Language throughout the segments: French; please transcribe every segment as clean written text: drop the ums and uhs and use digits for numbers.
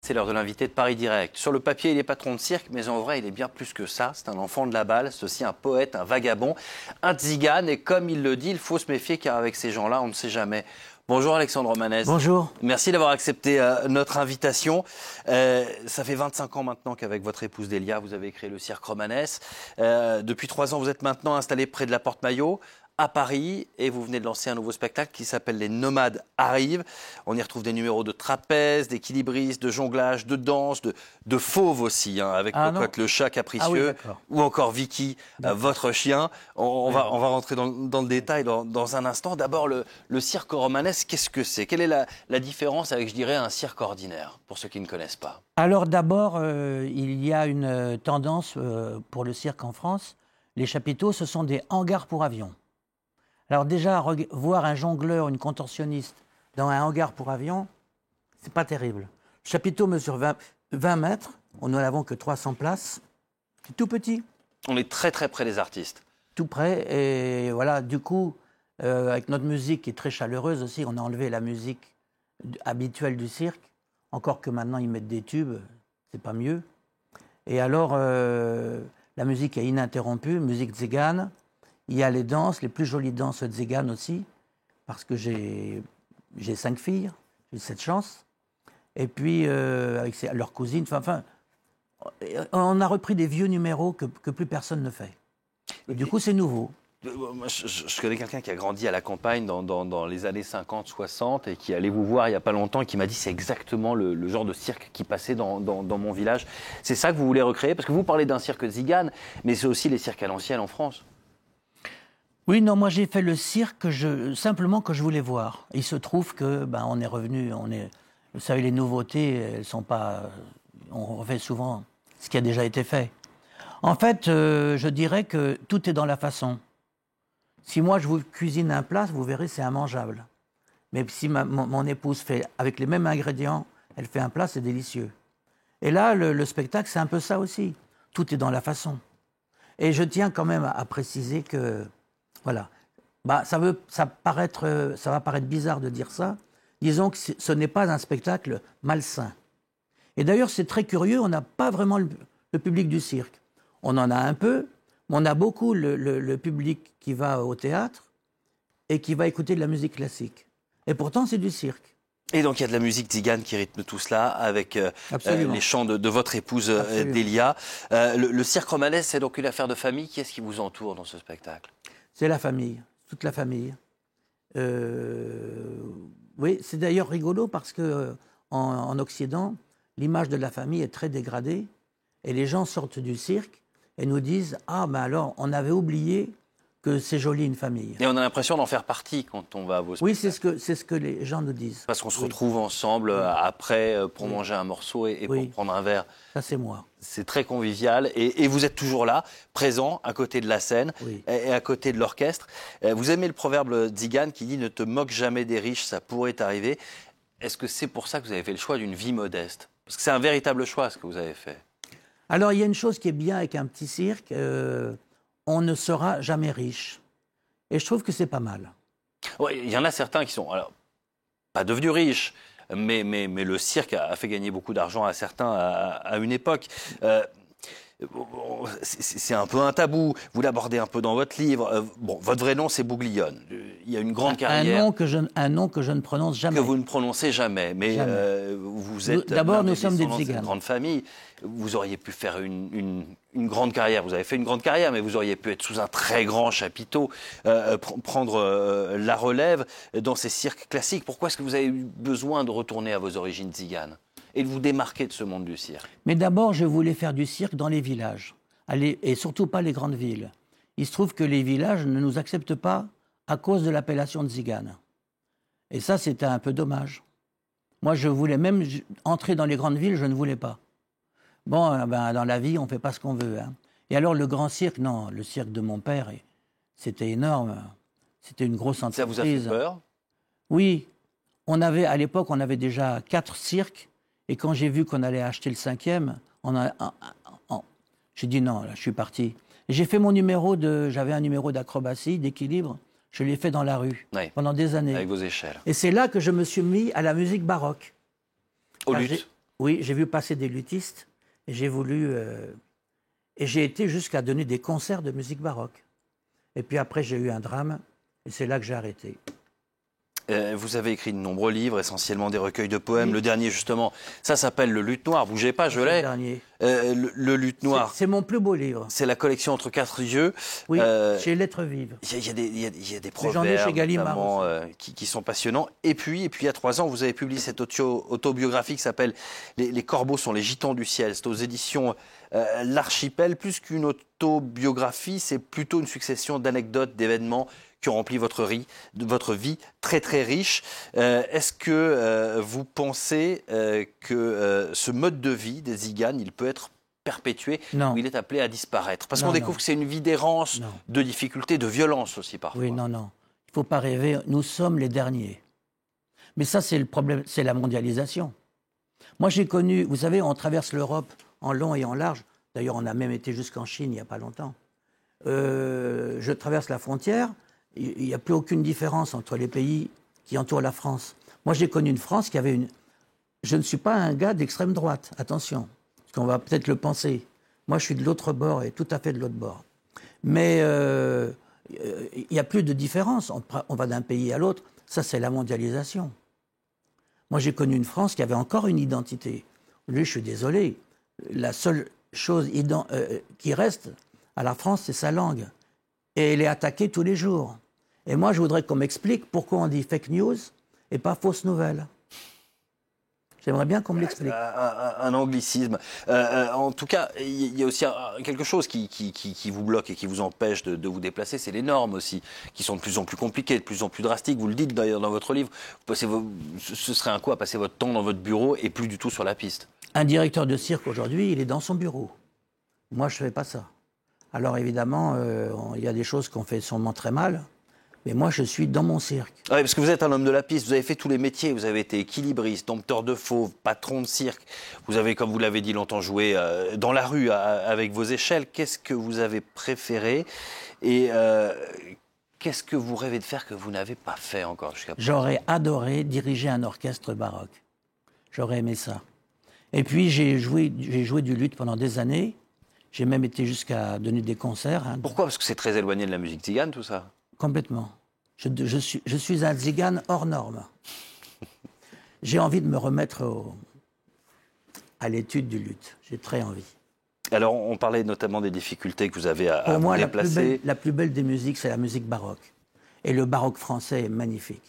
C'est l'heure de l'invité de Paris Direct. Sur le papier, il est patron de cirque, mais en vrai, il est bien plus que ça. C'est un enfant de la balle, c'est aussi un poète, un vagabond, un tzigane. Et comme il le dit, il faut se méfier car avec ces gens-là, on ne sait jamais. Bonjour Alexandre Romanès. Bonjour. Merci d'avoir accepté notre invitation. Ça fait 25 ans maintenant qu'avec votre épouse Delia, vous avez créé le cirque Romanès. Depuis 3 ans, vous êtes maintenant installé près de la Porte Maillot, à Paris, et vous venez de lancer un nouveau spectacle qui s'appelle Les Nomades arrivent. On y retrouve des numéros de trapèze, d'équilibristes, de jonglage, de danse, de fauve aussi, hein, avec Cocotte le chat capricieux, ou encore Vicky, votre chien. On va rentrer dans le détail dans un instant. D'abord, le cirque romanesque, qu'est-ce que c'est? Quelle est la différence avec, je dirais, un cirque ordinaire, pour ceux qui ne connaissent pas? Alors d'abord, il y a une tendance pour le cirque en France. Les chapiteaux, ce sont des hangars pour avions. Alors déjà, voir un jongleur, une contorsionniste dans un hangar pour avion, c'est pas terrible. Le chapiteau mesure 20 mètres, nous n'avons que 300 places, c'est tout petit. On est très très près des artistes. Tout près, et voilà, du coup, avec notre musique qui est très chaleureuse aussi, on a enlevé la musique habituelle du cirque, encore que maintenant ils mettent des tubes, c'est pas mieux. Et alors, la musique est ininterrompue, musique tzigane. Il y a les danses, les plus jolies danses tzigane aussi, parce que j'ai 5 filles, j'ai cette chance. Et puis, avec leurs cousines, enfin, on a repris des vieux numéros que plus personne ne fait. Et du coup, c'est nouveau. Moi, je connais quelqu'un qui a grandi à la campagne dans les années 50, 60 et qui allait vous voir il n'y a pas longtemps et qui m'a dit c'est exactement le genre de cirque qui passait dans mon village. C'est ça que vous voulez recréer? Parce que vous parlez d'un cirque tzigane, mais c'est aussi les cirques à l'ancienne en France. Oui, non, moi j'ai fait le cirque simplement que je voulais voir. Il se trouve que on est revenu, vous savez, les nouveautés, elles sont pas, on refait souvent ce qui a déjà été fait. En fait, je dirais que tout est dans la façon. Si moi je vous cuisine un plat, vous verrez, c'est immangeable. Mais si mon épouse fait avec les mêmes ingrédients, elle fait un plat, c'est délicieux. Et là, le spectacle, c'est un peu ça aussi. Tout est dans la façon. Et je tiens quand même à préciser que voilà. Ça va paraître bizarre de dire ça. Disons que ce n'est pas un spectacle malsain. Et d'ailleurs, c'est très curieux, on n'a pas vraiment le public du cirque. On en a un peu, mais on a beaucoup le public qui va au théâtre et qui va écouter de la musique classique. Et pourtant, c'est du cirque. Et donc, il y a de la musique tzigane qui rythme tout cela, avec les chants de votre épouse Delia. Le cirque romanesque, c'est donc une affaire de famille. Qui est-ce qui vous entoure dans ce spectacle? C'est la famille, toute la famille. Oui, c'est d'ailleurs rigolo parce que en Occident, l'image de la famille est très dégradée et les gens sortent du cirque et nous disent « Ah, alors, on avait oublié que c'est joli une famille. » Et on a l'impression d'en faire partie quand on va à vos spectacles. Oui, c'est ce que les gens nous disent. Parce qu'on se retrouve ensemble après pour manger un morceau et pour prendre un verre. Ça, c'est moi. C'est très convivial et vous êtes toujours là, présent, à côté de la scène et à côté de l'orchestre. Vous aimez le proverbe tzigane qui dit « Ne te moque jamais des riches, ça pourrait t'arriver ». Est-ce que c'est pour ça que vous avez fait le choix d'une vie modeste? Parce que c'est un véritable choix ce que vous avez fait. Alors, il y a une chose qui est bien avec un petit cirque, on ne sera jamais riche. Et je trouve que c'est pas mal. Ouais, il y en a certains qui sont pas devenus riches, mais le cirque a fait gagner beaucoup d'argent à certains à une époque. C'est un peu un tabou. Vous l'abordez un peu dans votre livre. Votre vrai nom, c'est Bouglione. Il y a une grande carrière. Un nom que je ne prononce jamais. Que vous ne prononcez jamais. Mais vous êtes d'abord, nous sommes des tziganes. Une grande famille. Vous auriez pu faire une grande carrière. Vous avez fait une grande carrière, mais vous auriez pu être sous un très grand chapiteau, prendre la relève dans ces cirques classiques. Pourquoi est-ce que vous avez eu besoin de retourner à vos origines tziganes et de vous démarquer de ce monde du cirque? Mais d'abord, je voulais faire du cirque dans les villages, et surtout pas les grandes villes. Il se trouve que les villages ne nous acceptent pas à cause de l'appellation tzigane. Et ça, c'était un peu dommage. Moi, je voulais même entrer dans les grandes villes, je ne voulais pas. Bon, dans la vie, on ne fait pas ce qu'on veut. Hein. Et alors, le grand cirque, non, le cirque de mon père, c'était énorme. C'était une grosse entreprise. Ça vous a fait peur? Oui. À l'époque, on avait déjà 4 cirques. Et quand j'ai vu qu'on allait acheter le 5e, j'ai dit non, là, je suis parti. J'ai fait j'avais un numéro d'acrobatie, d'équilibre. Je l'ai fait dans la rue pendant des années. Avec vos échelles. Et c'est là que je me suis mis à la musique baroque. Au luth. Oui, j'ai vu passer des luthistes et j'ai voulu... et j'ai été jusqu'à donner des concerts de musique baroque. Et puis après, j'ai eu un drame et c'est là que j'ai arrêté. Vous avez écrit de nombreux livres, essentiellement des recueils de poèmes. Oui. Le dernier, justement, ça s'appelle Le Luth Noir. Bougez pas, je l'ai. Le dernier. Le Luth Noir. C'est mon plus beau livre. C'est la collection Entre quatre yeux. Oui, chez Lettres Vives. Il y a des proverbes j'en ai chez Gallimard notamment, qui sont passionnants. Et puis, il y a 3 ans, vous avez publié cette autobiographie qui s'appelle Les corbeaux sont les gitans du ciel. C'est aux éditions L'Archipel. Plus qu'une autobiographie, c'est plutôt une succession d'anecdotes, d'événements qui ont rempli votre vie très très riche. Est-ce que vous pensez que ce mode de vie des Tziganes, il peut être perpétué ou il est appelé à disparaître? Parce qu'on découvre que c'est une vie d'errance, de difficultés, de violence aussi parfois. Oui, non. Il ne faut pas rêver. Nous sommes les derniers. Mais ça, c'est le problème, c'est la mondialisation. Moi, j'ai connu, vous savez, on traverse l'Europe en long et en large. D'ailleurs, on a même été jusqu'en Chine il n'y a pas longtemps. Je traverse la frontière. Il n'y a plus aucune différence entre les pays qui entourent la France. Moi, j'ai connu une France qui avait une... Je ne suis pas un gars d'extrême droite, attention, parce qu'on va peut-être le penser. Moi, je suis de l'autre bord et tout à fait de l'autre bord. Mais il n'y a plus de différence. On va d'un pays à l'autre. Ça, c'est la mondialisation. Moi, j'ai connu une France qui avait encore une identité. Lui, je suis désolé. La seule chose qui reste à la France, c'est sa langue. Et elle est attaquée tous les jours. Et moi, je voudrais qu'on m'explique pourquoi on dit fake news et pas fausse nouvelle. J'aimerais bien qu'on me l'explique. Un anglicisme. En tout cas, il y a aussi quelque chose qui vous bloque et qui vous empêche de vous déplacer, c'est les normes aussi, qui sont de plus en plus compliquées, de plus en plus drastiques. Vous le dites d'ailleurs dans votre livre. Ce serait un coup à passer votre temps dans votre bureau et plus du tout sur la piste. Un directeur de cirque aujourd'hui, il est dans son bureau. Moi, je ne fais pas ça. Alors évidemment, il y a des choses qu'on fait sûrement très mal, mais moi je suis dans mon cirque. Oui, parce que vous êtes un homme de la piste, vous avez fait tous les métiers, vous avez été équilibriste, dompteur de fauves, patron de cirque, vous avez, comme vous l'avez dit, longtemps joué dans la rue avec vos échelles. Qu'est-ce que vous avez préféré et qu'est-ce que vous rêvez de faire que vous n'avez pas fait encore jusqu'à présent? J'aurais adoré diriger un orchestre baroque. J'aurais aimé ça. Et puis j'ai joué du luth pendant des années. J'ai même été jusqu'à donner des concerts. Pourquoi? Parce que c'est très éloigné de la musique tzigane, tout ça. Complètement. Je suis un tzigane hors norme. J'ai envie de me remettre à l'étude du luth. J'ai très envie. Alors, on parlait notamment des difficultés que vous avez à vous déplacer. La plus belle des musiques, c'est la musique baroque. Et le baroque français est magnifique.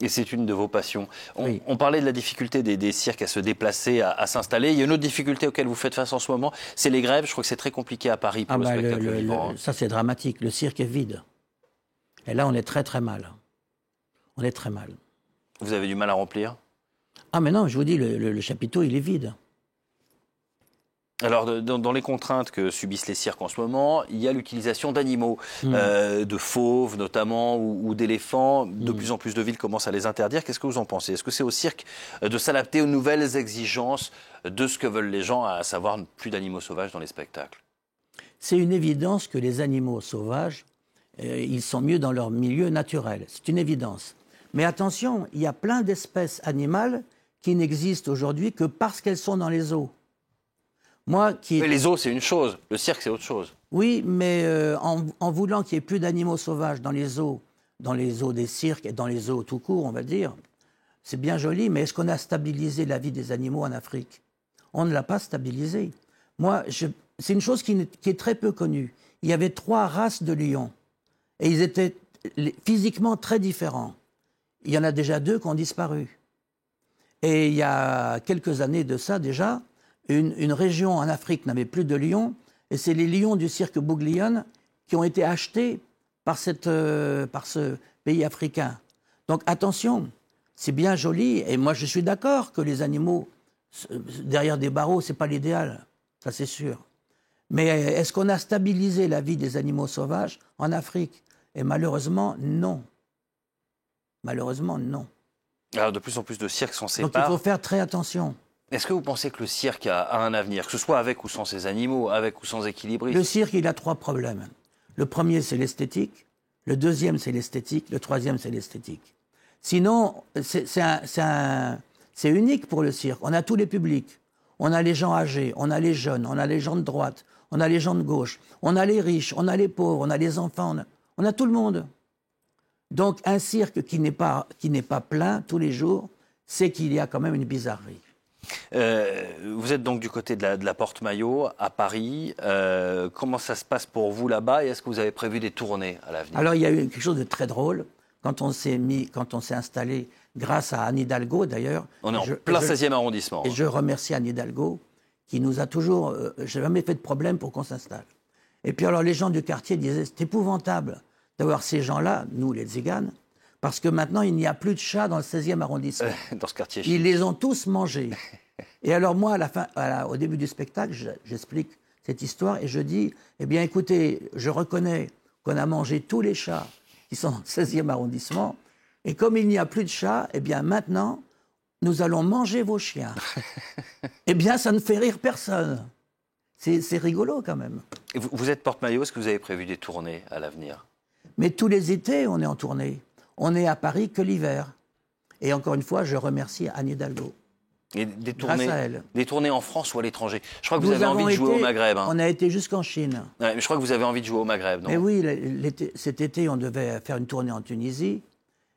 Et c'est une de vos passions. Oui. On parlait de la difficulté des cirques à se déplacer, à s'installer. Il y a une autre difficulté auquel vous faites face en ce moment, c'est les grèves. Je crois que c'est très compliqué à Paris pour le spectacle vivant. Ça, c'est dramatique. Le cirque est vide. Et là, on est très, très mal. On est très mal. Vous avez du mal à remplir? Ah, mais non, je vous dis, le chapiteau, il est vide. Alors, dans les contraintes que subissent les cirques en ce moment, il y a l'utilisation d'animaux, de fauves notamment, ou d'éléphants. De plus en plus de villes commencent à les interdire. Qu'est-ce que vous en pensez? Est-ce que c'est au cirque de s'adapter aux nouvelles exigences de ce que veulent les gens, à savoir plus d'animaux sauvages dans les spectacles? C'est une évidence que les animaux sauvages, ils sont mieux dans leur milieu naturel. C'est une évidence. Mais attention, il y a plein d'espèces animales qui n'existent aujourd'hui que parce qu'elles sont dans les zoos. Mais les zoos, c'est une chose. Le cirque, c'est autre chose. Oui, mais en voulant qu'il n'y ait plus d'animaux sauvages dans les zoos des cirques et dans les zoos tout court, on va dire, c'est bien joli, mais est-ce qu'on a stabilisé la vie des animaux en Afrique? On ne l'a pas stabilisé. Moi, c'est une chose qui est très peu connue. Il y avait 3 races de lions, et ils étaient physiquement très différents. Il y en a déjà 2 qui ont disparu. Et il y a quelques années de ça déjà, une région en Afrique n'avait plus de lions, et c'est les lions du cirque Bouglione qui ont été achetés par ce pays africain. Donc attention, c'est bien joli, et moi je suis d'accord que les animaux derrière des barreaux, c'est pas l'idéal, ça c'est sûr. Mais est-ce qu'on a stabilisé la vie des animaux sauvages en Afrique? Et malheureusement, non. Malheureusement, non. Alors de plus en plus de cirques s'en séparent. Donc il faut faire très attention. Est-ce que vous pensez que le cirque a un avenir, que ce soit avec ou sans ses animaux, avec ou sans équilibrisme? Le cirque, il a 3 problèmes. Le premier, c'est l'esthétique. Le deuxième, c'est l'esthétique. Le troisième, c'est l'esthétique. Sinon, c'est C'est unique pour le cirque. On a tous les publics. On a les gens âgés, on a les jeunes, on a les gens de droite, on a les gens de gauche, on a les riches, on a les pauvres, on a les enfants, on a tout le monde. Donc un cirque qui n'est pas plein tous les jours, c'est qu'il y a quand même une bizarrerie. Vous êtes donc du côté de la Porte Maillot, à Paris. Comment ça se passe pour vous là-bas et est-ce que vous avez prévu des tournées à l'avenir? Alors il y a eu quelque chose de très drôle quand on s'est installé, grâce à Anne Hidalgo d'ailleurs. On est en plein 16e arrondissement. Et je remercie Anne Hidalgo qui nous a toujours... j'ai jamais fait de problème pour qu'on s'installe. Et puis alors les gens du quartier disaient c'est épouvantable d'avoir ces gens-là, nous les Tziganes, parce que maintenant il n'y a plus de chats dans le 16e arrondissement. Dans ce quartier. Ils les ont tous mangés. Et alors moi, au début du spectacle, j'explique cette histoire et je dis, eh bien écoutez, je reconnais qu'on a mangé tous les chats qui sont dans le 16e arrondissement, et comme il n'y a plus de chats, eh bien maintenant, nous allons manger vos chiens. Eh bien, ça ne fait rire personne. C'est rigolo quand même. Et vous êtes porte-maillot, est-ce que vous avez prévu des tournées à l'avenir? Mais tous les étés, on est en tournée. On est à Paris que l'hiver. Et encore une fois, je remercie Anne Hidalgo. Et Grâce à elle. Des tournées en France ou à l'étranger? Je crois que vous avez envie de jouer au Maghreb. Hein. On a été jusqu'en Chine. Ouais, mais je crois que vous avez envie de jouer au Maghreb, non? Mais oui, cet été, on devait faire une tournée en Tunisie.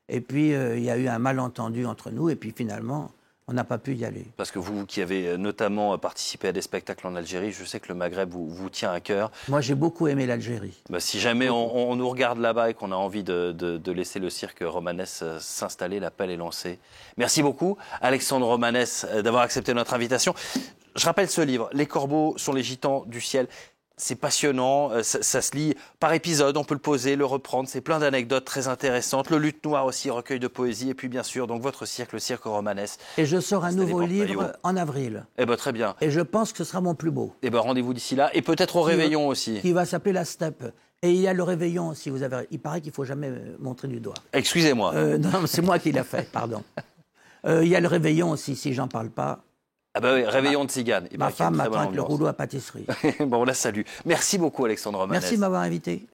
Et puis, il y a eu un malentendu entre nous. Et puis, finalement, on n'a pas pu y aller. Parce que vous qui avez notamment participé à des spectacles en Algérie, je sais que le Maghreb vous tient à cœur. Moi, j'ai beaucoup aimé l'Algérie. Bah, si jamais on nous regarde là-bas et qu'on a envie de laisser le cirque romanesque s'installer, l'appel est lancé. Merci beaucoup, Alexandre Romanès, d'avoir accepté notre invitation. Je rappelle ce livre, Les corbeaux sont les gitans du ciel. C'est passionnant, ça se lit par épisode, on peut le poser, le reprendre, c'est plein d'anecdotes très intéressantes. Le Luth Noir aussi, recueil de poésie, et puis bien sûr, donc votre cirque, le cirque romanesque. Et je sors un nouveau livre en avril. Eh ben très bien. Et je pense que ce sera mon plus beau. Eh ben rendez-vous d'ici là, et peut-être au réveillon aussi. Qui va s'appeler La Steppe. Et il y a le réveillon, si vous avez... Il paraît qu'il ne faut jamais montrer du doigt. Excusez-moi. Non, c'est moi qui l'ai fait, pardon. Il y a le réveillon aussi, si j'en parle pas. Ah bah oui, réveillon de Tzigane. Ma femme m'attend avec le rouleau à pâtisserie. Bon, on la salue. Merci beaucoup, Alexandre Romanès. Merci de m'avoir invité.